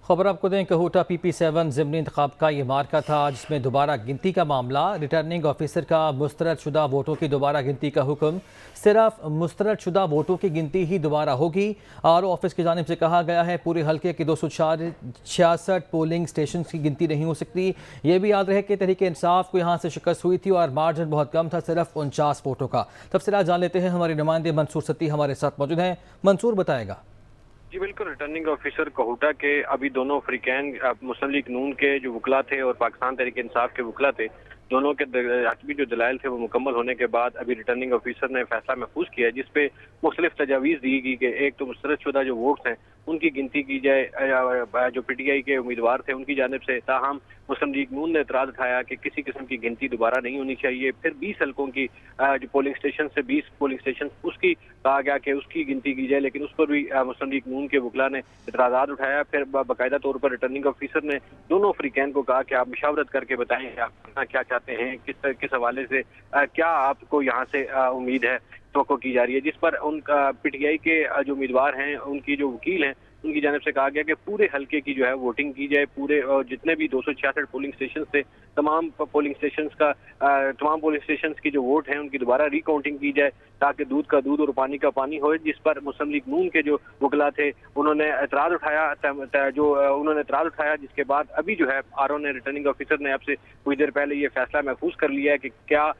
खबर आपको दें, कहूटा PP7 ज़िमनी इंतखाब का ये मार्का था जिसमें दोबारा गिनती का मामला। रिटर्निंग ऑफिसर का मुस्तरद शुदा वोटों की दोबारा गिनती का हुक्म। सिर्फ मुस्तरद शुदा वोटों की गिनती ही दोबारा होगी। RO ऑफिस की जानिब से कहा गया है पूरे हल्के के 266 पोलिंग स्टेशन की गिनती नहीं हो सकती। ये भी याद रहे कि तहरीक इंसाफ को यहाँ से शिकस्त हुई थी और मार्जिन बहुत कम था, सिर्फ 49 वोटों का। तफसीलात जान लेते हैं, हमारे नुमाइंदे मंसूर सत्ती हमारे साथ मौजूद हैं। मंसूर, बताएगा। जी बिल्कुल, रिटर्निंग ऑफिसर कहूटा के अभी दोनों अफ्रीकैन मुस्लिम लीग नून के जो वकला थे और पाकिस्तान तहरीक इंसाफ के वकला थे, दोनों के हतमी जो दलाइल थे वो मुकम्मल होने के बाद अभी रिटर्निंग ऑफिसर ने फैसला महफूज किया है, जिसपे मुख्तलिफ तजावीज़ दी गई कि एक तो मुस्तरद शुदा जो वोट्स हैं उनकी गिनती की जाए। जो PTI के उम्मीदवार थे उनकी जानिब से, ताहम मुस्लिम लीग नून ने एतराज़ उठाया कि किसी किस्म की गिनती दोबारा नहीं होनी चाहिए। फिर 20 हल्कों की जो पोलिंग स्टेशन से 20 पोलिंग स्टेशन उसकी कहा गया कि उसकी गिनती की जाए, लेकिन उस पर भी मुस्लिम लीग नून के वकला ने एतराज़ात उठाया। फिर बाकायदा तौर पर रिटर्निंग ऑफिसर ने दोनों अफ्रीकैन को कहा कि आप मशावरत करके बताएं आप क्या चाहते हैं, किस हवाले से क्या आपको यहाँ से उम्मीद है, तवक्को की जा रही है। जिस पर उनका PTI के जो उम्मीदवार हैं, उनकी जो वकील हैं, उनकी जानिब से कहा गया कि पूरे हल्के की जो है वोटिंग की जाए। पूरे जितने भी 266 पोलिंग स्टेशन थे, तमाम पोलिंग स्टेशन की जो वोट हैं उनकी दोबारा रिकाउंटिंग की जाए, ताकि दूध का दूध और पानी का पानी हो। जिस पर मुस्लिम लीग नून के जो वकला थे उन्होंने एतराज़ उठाया, जिसके बाद अभी जो है RO ने, रिटर्निंग ऑफिसर ने आपसे कुछ देर पहले ये फैसला महफूज कर लिया है कि क्या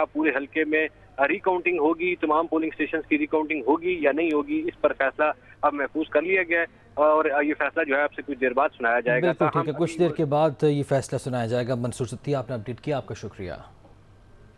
पूरे हल्के में रिकाउंटिंग होगी, तमाम पोलिंग स्टेशन की रिकाउंटिंग होगी या नहीं होगी। इस पर फैसला अब महफूज कर लिया गया है और ये फैसला जो है आपसे कुछ देर बाद सुनाया जाएगा। बिल्कुल ठीक है, कुछ देर के बाद ये फैसला सुनाया जाएगा। मंसूर सत्ती, आपने अपडेट किया, आपका शुक्रिया।